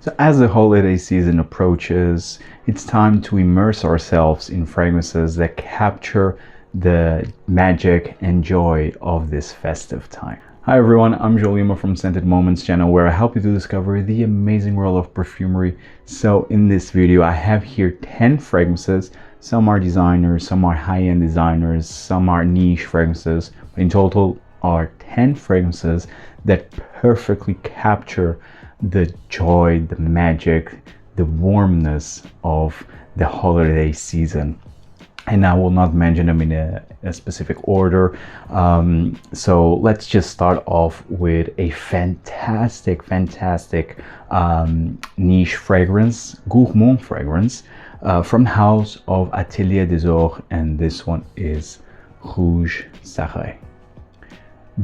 So as the holiday season approaches, it's time to immerse ourselves in fragrances that capture the magic and joy of this festive time. Hi everyone, I'm Jolima from Scented Moments channel, where I help you to discover the amazing world of perfumery. So in this video I have here 10 fragrances. Some are designers, some are high-end designers, some are niche fragrances, but in total are 10 fragrances that perfectly capture the joy, the magic, the warmness of the holiday season. And I will not mention them in a specific order. So let's just start off with a fantastic niche fragrance, Gourmand fragrance, from the house of Atelier des Ors, and this one is Rouge Saray.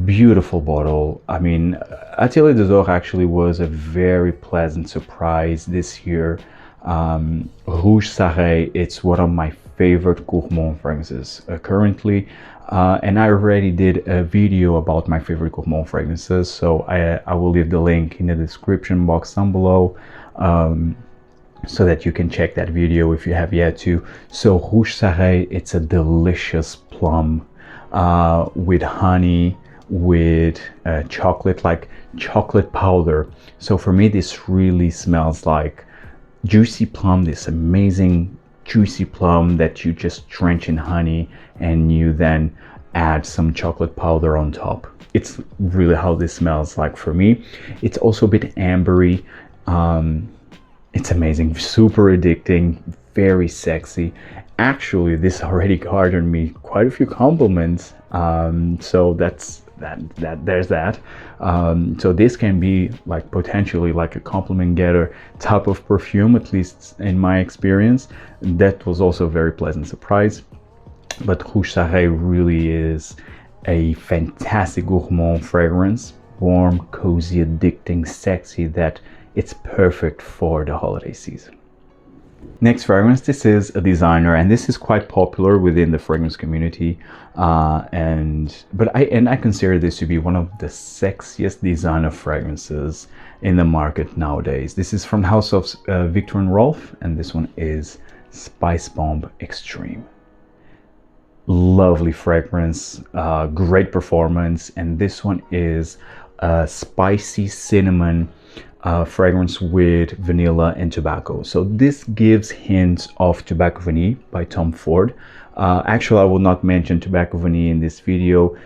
Beautiful bottle. I mean, Atelier des Ors actually was a very pleasant surprise this year. Rouge Saray, it's one of my favorite Gourmand fragrances currently, and I already did a video about my favorite Gourmand fragrances, so I will leave the link in the description box down below, so that you can check that video if you have yet to. So Rouge Saray, it's a delicious plum with honey, with chocolate, like chocolate powder. So for me this really smells like juicy plum, this amazing juicy plum that you just drench in honey and you then add some chocolate powder on top. It's really how this smells like for me. It's also a bit ambery. It's amazing, super addicting, very sexy. Actually, this already garnered me quite a few compliments, so there's that. So this can be like potentially like a compliment getter type of perfume, at least in my experience. That was also a very pleasant surprise. But Rouge Saray really is a fantastic Gourmand fragrance, warm, cozy, addicting, sexy, that it's perfect for the holiday season. Next fragrance, this is a designer, and this is quite popular within the fragrance community, but I consider this to be one of the sexiest designer fragrances in the market nowadays. This is from the house of Viktor and Rolf, and this one is Spicebomb Extreme. Lovely fragrance, great performance, and this one is a spicy cinnamon fragrance with vanilla and tobacco. So this gives hints of Tobacco Vanille by Tom Ford. Actually, I will not mention Tobacco Vanille in this video.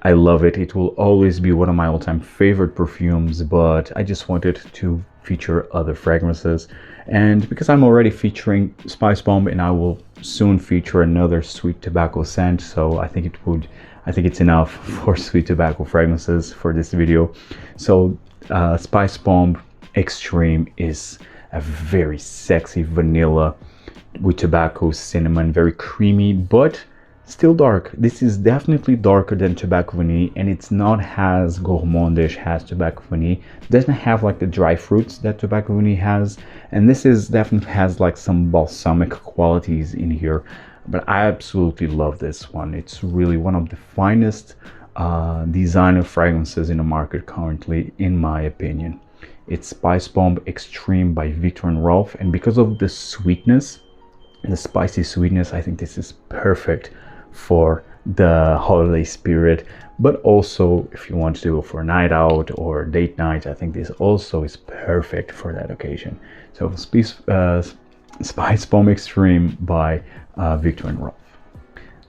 I love it. It will always be one of my all-time favorite perfumes, but I just wanted to feature other fragrances. And because I'm already featuring Spicebomb, and I will soon feature another sweet tobacco scent, so I think it's enough for sweet tobacco fragrances for this video. So Spicebomb Extreme is a very sexy vanilla with tobacco, cinnamon, very creamy, but still dark. This is definitely darker than Tobacco Vanille, and it's not as gourmandish as Tobacco Vanille. It doesn't have like the dry fruits that Tobacco Vanille has, and this is definitely has like some balsamic qualities in here. But I absolutely love this one. It's really one of the finest designer fragrances in the market currently, in my opinion. It's Spicebomb Extreme by Viktor and Rolf, and because of the sweetness, the spicy sweetness, I think this is perfect for the holiday spirit. But also if you want to go for a night out or date night, I think this also is perfect for that occasion. So Spicebomb Extreme by Viktor and Rolf.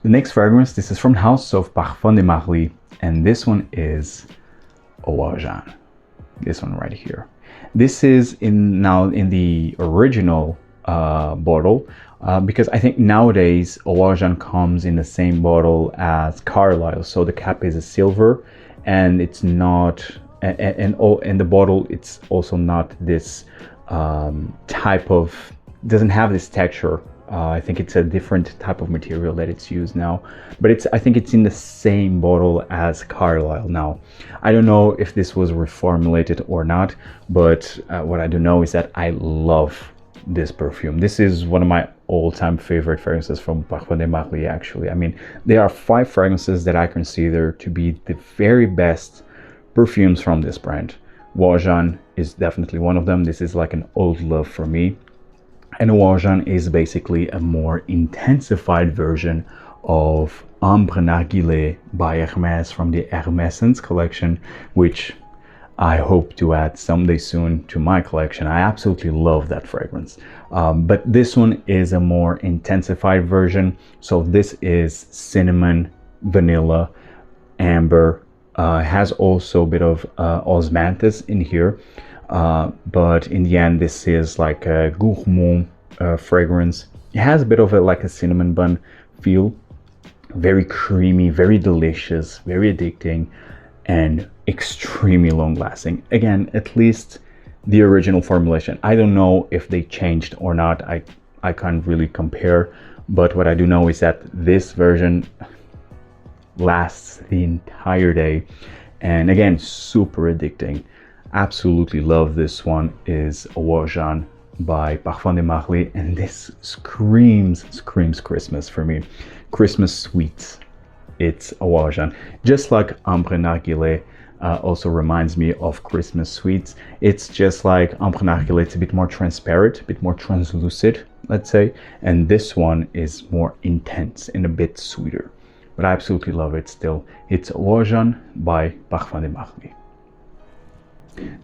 The next fragrance, this is from House of Parfum de Marly, and this one is Oajan. This one right here. This is now in the original bottle, because I think nowadays Oajan comes in the same bottle as Carlisle. So the cap is a silver, and it's not, and the bottle, it's also not this type of, doesn't have this texture. I think it's a different type of material that it's used now, but I think it's in the same bottle as Carlisle now. I don't know if this was reformulated or not, but what I do know is that I love this perfume. This is one of my all-time favorite fragrances from Parfum de Marly, actually. I mean, there are 5 fragrances that I consider to be the very best perfumes from this brand. Oajan is definitely one of them. This is like an old love for me. And Oajan is basically a more intensified version of Ambre Russe by Hermès from the Hermescence collection, which I hope to add someday soon to my collection. I absolutely love that fragrance. But this one is a more intensified version. So this is cinnamon, vanilla, amber, has also a bit of osmanthus in here, but in the end this is like a gourmand fragrance. It has a bit of like a cinnamon bun feel, very creamy, very delicious, very addicting, and extremely long lasting. Again, at least the original formulation. I don't know if they changed or not. I can't really compare, but what I do know is that this version lasts the entire day, and again, super addicting. Absolutely love this one. Is Oajan by Parfum de Marly, and this screams Christmas for me. Christmas sweets. It's Oajan, just like Ambre Russe also reminds me of Christmas sweets. It's just like Ambre Russe, it's a bit more transparent, a bit more translucid, let's say, and this one is more intense and a bit sweeter. But I absolutely love it still. It's Oajan by Parfum de Marly.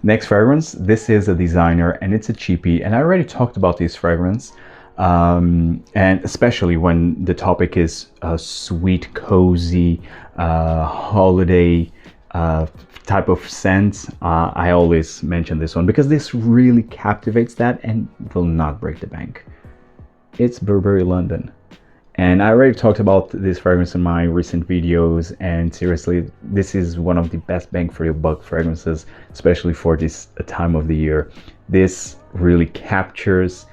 Next fragrance, this is a designer and it's a cheapie, and I already talked about this fragrance, and especially when the topic is sweet, cozy, holiday type of scent. I always mention this one because this really captivates that and will not break the bank. It's Burberry London. And I already talked about this fragrance in my recent videos, and seriously, this is one of the best bang for your buck fragrances, especially for this time of the year. This really captures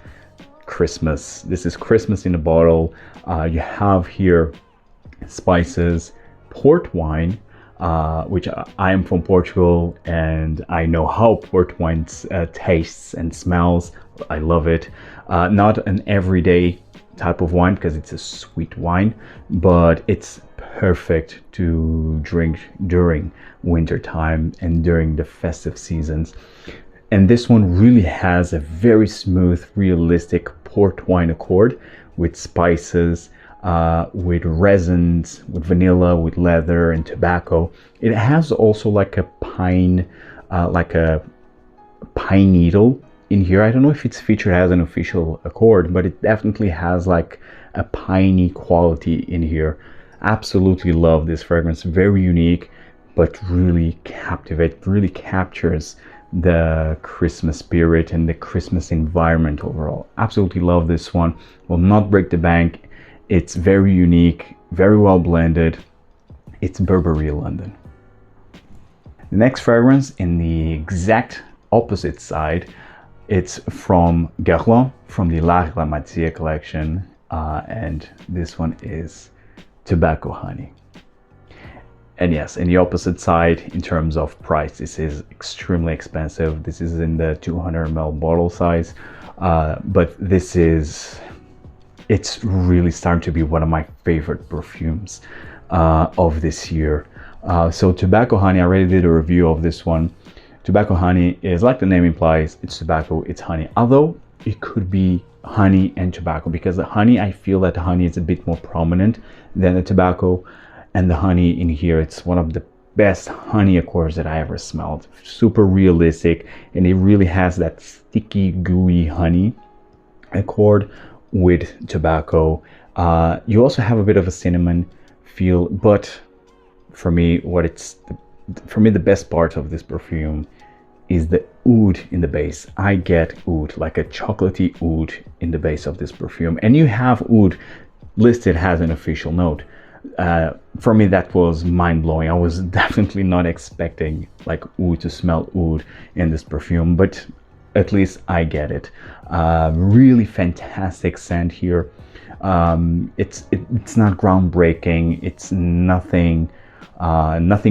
Christmas. This is Christmas in a bottle. You have here spices, port wine, which I am from Portugal and I know how port wine tastes and smells. I love it. Not an everyday type of wine because it's a sweet wine, but it's perfect to drink during winter time and during the festive seasons. And this one really has a very smooth, realistic port wine accord with spices, with resins, with vanilla, with leather and tobacco. It has also like a pine, like a pine needle in here. I don't know if it's featured as an official accord, but it definitely has like a piney quality in here. Absolutely love this fragrance. Very unique, but really really captures the Christmas spirit and the Christmas environment overall. Absolutely love this one. Will not break the bank. It's very unique, very well blended. It's Burberry London. The next fragrance in the exact opposite side, it's from Guerlain, from the La Grammatia collection, and this one is Tobacco Honey. And yes, in the opposite side, in terms of price, this is extremely expensive. This is in the 200 ml bottle size, but it's really starting to be one of my favorite perfumes of this year. So Tobacco Honey, I already did a review of this one. Tobacco honey is, like the name implies, it's tobacco, it's honey. Although it could be honey and tobacco, because the honey, I feel that the honey is a bit more prominent than the tobacco. And the honey in here, it's one of the best honey accords that I ever smelled. Super realistic, and it really has that sticky, gooey honey accord with tobacco. You also have a bit of a cinnamon feel, but for me, the best part of this perfume is the oud in the base. I get oud, like a chocolatey oud in the base of this perfume. And you have oud listed as an official note. For me, that was mind-blowing. I was definitely not expecting like oud to smell oud in this perfume, but at least I get it. Really fantastic scent here. It's not groundbreaking. It's nothing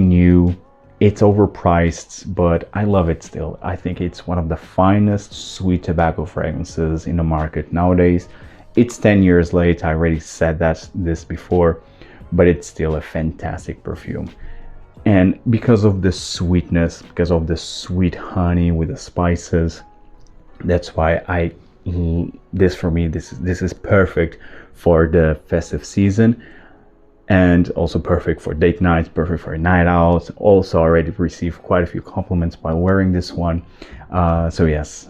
new. It's overpriced, but I love it still. I think it's one of the finest sweet tobacco fragrances in the market nowadays. It's 10 years late. I already said this before, but it's still a fantastic perfume. And because of the sweetness, because of the sweet honey with the spices, that's why this for me, this is perfect for the festive season, and also perfect for date nights, perfect for a night out. Also already received quite a few compliments by wearing this one. So yes,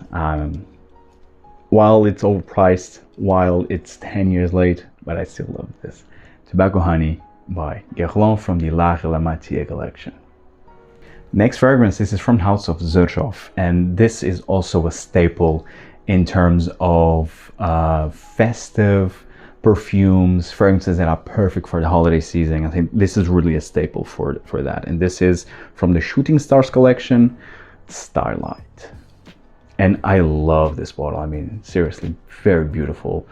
while it's overpriced, while it's 10 years late, but I still love this. Tobacco Honey by Guerlain from the La Relamatier collection. Next fragrance, this is from House of Xerjoff, and this is also a staple in terms of festive perfumes, fragrances that are perfect for the holiday season. I think this is really a staple for that. And this is from the Shooting Stars collection, Starlight. And I love this bottle. I mean, seriously, very beautiful.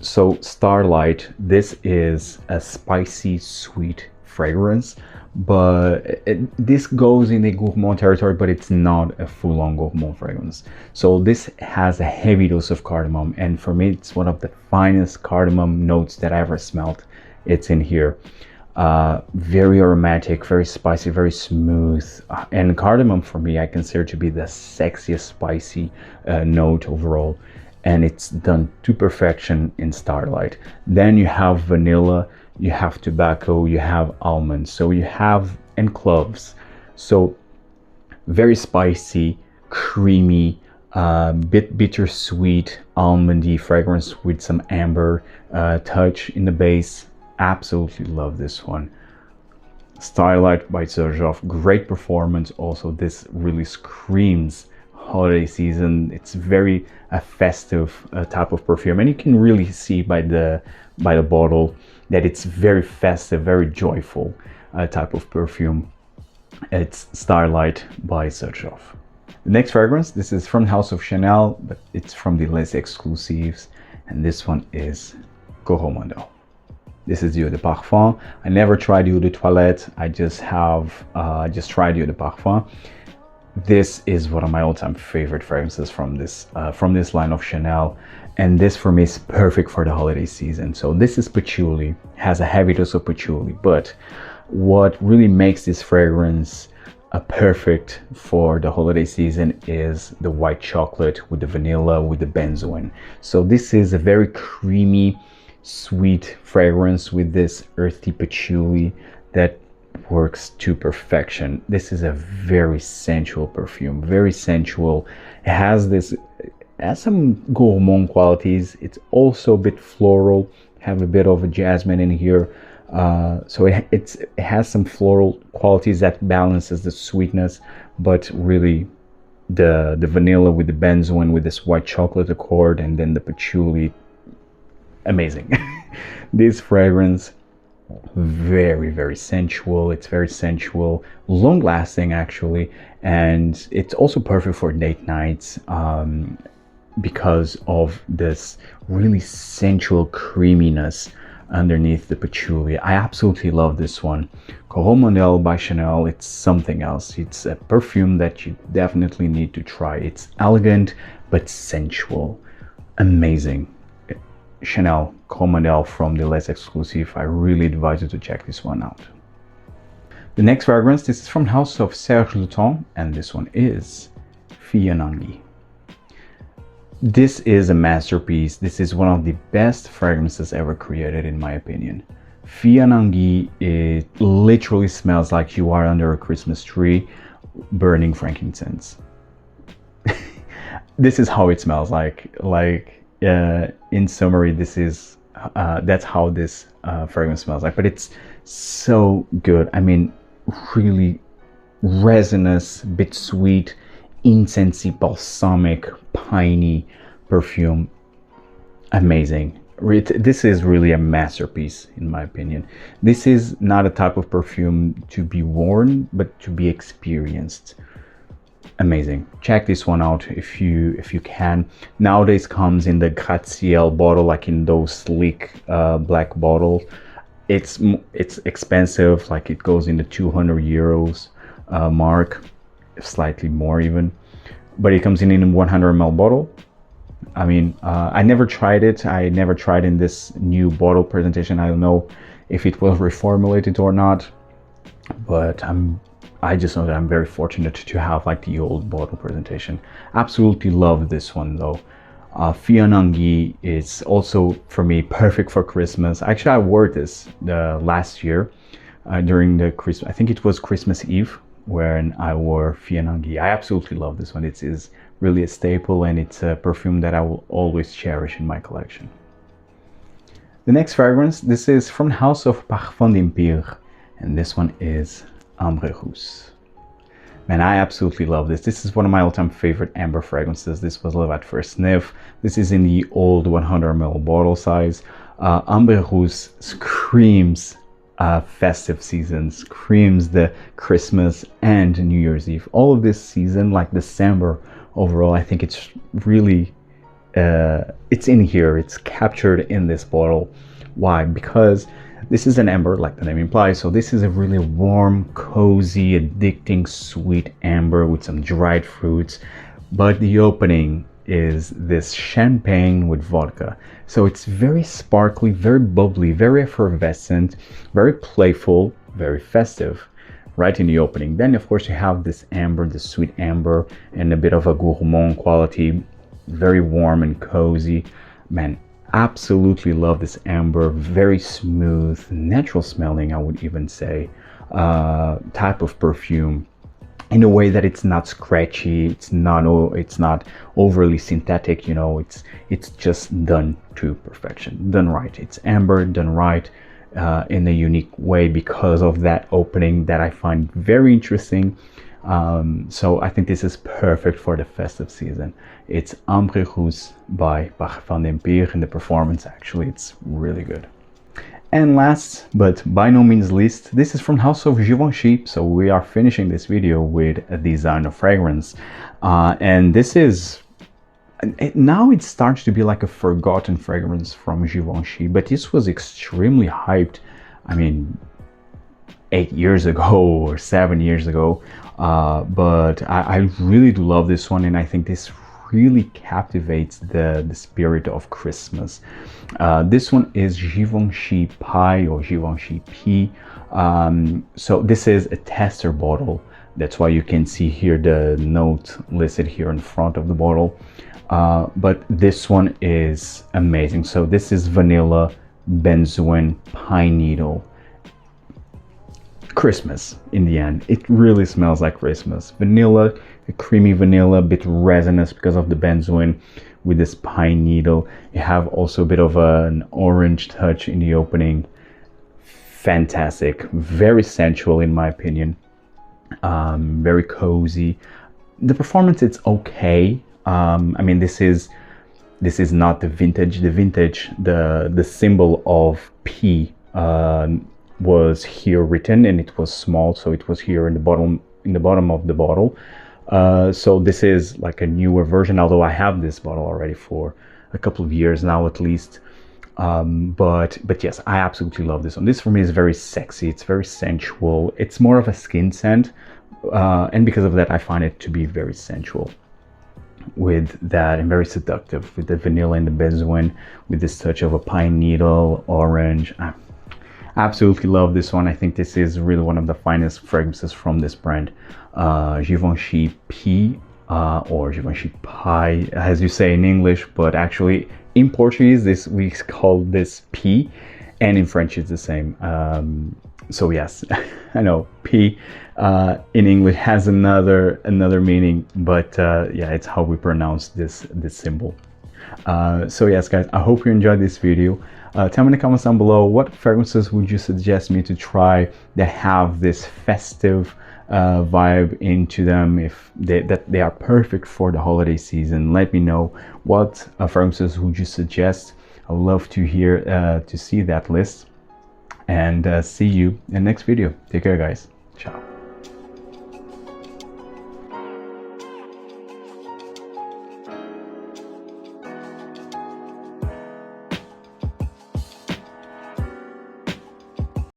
So Starlight, this is a spicy, sweet fragrance, but this goes in the Gourmand territory, but it's not a full-on Gourmand fragrance. So this has a heavy dose of cardamom, and for me, it's one of the finest cardamom notes that I ever smelled. It's in here. Very aromatic, very spicy, very smooth. And cardamom for me, I consider to be the sexiest spicy note overall. And it's done to perfection in Starlight. Then you have vanilla, you have tobacco, you have almonds, so you have, and cloves. So very spicy, creamy, bit bittersweet, almondy fragrance with some amber touch in the base. Absolutely love this one. Starlight by Xerjoff, great performance. Also, this really screams holiday season. It's very a festive type of perfume, and you can really see by the bottle that it's very festive, very joyful type of perfume. It's Starlight by Xerjoff. The next fragrance, this is from House of Chanel, but it's from the Les Exclusives, and this one is Coromandel. This is Eau de Parfum. I never tried Eau de Toilette. I just tried Eau de Parfum. This is one of my all-time favorite fragrances from this line of Chanel, and this for me is perfect for the holiday season. So this is patchouli, has a heavy dose of patchouli, but what really makes this fragrance perfect for the holiday season is the white chocolate with the vanilla with the benzoin. So this is a very creamy, sweet fragrance with this earthy patchouli that works to perfection. This is a very sensual perfume, very sensual. It has some gourmand qualities. It's also a bit floral, have a bit of a jasmine in here. So it has some floral qualities that balances the sweetness, but really the vanilla with the benzoin with this white chocolate accord and then the patchouli, amazing. This fragrance, very, very sensual. It's very sensual, long lasting actually, and it's also perfect for date nights because of this really sensual creaminess underneath the patchouli. I absolutely love this one. Coromandel by Chanel, it's something else. It's a perfume that you definitely need to try. It's elegant but sensual, amazing. Chanel Coromandel from the Les Exclusive. I really advise you to check this one out. The next fragrance, this is from House of Serge Lutens, and this one is Fille. This is a masterpiece. This is one of the best fragrances ever created, in my opinion. Fille, it literally smells like you are under a Christmas tree burning frankincense. This is how it smells like. In summary, that's how this fragrance smells like, but it's so good. I mean, really resinous, bit sweet, incensey, balsamic, piney perfume. Amazing. This is really a masterpiece, in my opinion. This is not a type of perfume to be worn, but to be experienced. Amazing. Check this one out if you can. Nowadays comes in the gratte-ciel bottle, like in those sleek black bottles. It's expensive, like it goes in the 200 euros mark, slightly more even, but it comes in a 100 ml bottle. I mean, I never tried it. I never tried in this new bottle presentation. I don't know if it was reformulated or not. but I just know that I'm very fortunate to have like the old bottle presentation. Absolutely love this one though. Fille is also for me perfect for Christmas. Actually, I wore this last year during the Christmas. I think it was Christmas Eve when I wore Fille. I absolutely love this one. It is really a staple, and it's a perfume that I will always cherish in my collection. The next fragrance, this is from the house of Parfum d'Empire, and this one is Ambre Russe. Man, I absolutely love this. This is one of my all-time favorite amber fragrances. This was love at first sniff. This is in the old 100 ml bottle size. Ambre Russe screams festive season, screams the Christmas and New Year's Eve. All of this season, like December overall, I think it's really, it's in here. It's captured in this bottle. Why? Because this is an amber, like the name implies, so this is a really warm, cozy, addicting, sweet amber with some dried fruits, but the opening is this champagne with vodka. So it's very sparkly, very bubbly, very effervescent, very playful, very festive, right in the opening. Then of course you have this amber, the sweet amber, and a bit of a gourmand quality, very warm and cozy. Man, absolutely love this amber. Very smooth, natural smelling, I would even say, type of perfume, in a way that it's not scratchy, it's not overly synthetic, you know. It's just done to perfection, done right. It's amber done right, in a unique way, because of that opening that I find very interesting. So I think this is perfect for the festive season. It's Ambre Russe by Parfum d'Empire, and the performance, actually, it's really good. And last, but by no means least, this is from House of Givenchy. So we are finishing this video with a designer fragrance. And this is, now it starts to be like a forgotten fragrance from Givenchy, but this was extremely hyped. I mean, 8 years ago or 7 years ago. But I really do love this one, and I think this really captivates the spirit of Christmas. This one is Givenchy Pi or Givenchy Pi. So this is a tester bottle. That's why you can see here the note listed here in front of the bottle. But this one is amazing. So this is vanilla, benzoin, pine needle. Christmas in the end. It really smells like Christmas. Vanilla, a creamy vanilla, a bit resinous because of the benzoin with this pine needle. You have also a bit of an orange touch in the opening. Fantastic, very sensual in my opinion. Very cozy. The performance, it's okay. I mean, this is not the vintage. The vintage, the symbol of P was here written, and it was small, so it was here in the bottom of the bottle. So this is like a newer version, although I have this bottle already for a couple of years now at least. But yes, I absolutely love this one. This for me is very sexy. It's very sensual. It's more of a skin scent, and because of that I find it to be very sensual with that, and very seductive with the vanilla and the benzoin, with this touch of a pine needle, orange. Absolutely love this one. I think this is really one of the finest fragrances from this brand. Givenchy Pi, or Givenchy Pi, as you say in English, but actually in Portuguese we call this Pi, and in French it's the same. So yes, I know Pi in English has another meaning, but yeah, it's how we pronounce this symbol. So yes guys, I hope you enjoyed this video. Tell me in the comments down below, what fragrances would you suggest me to try that have this festive vibe into them, if they are perfect for the holiday season. Let me know what fragrances would you suggest. I would love to hear to see that list, and see you in the next video. Take care guys. Ciao.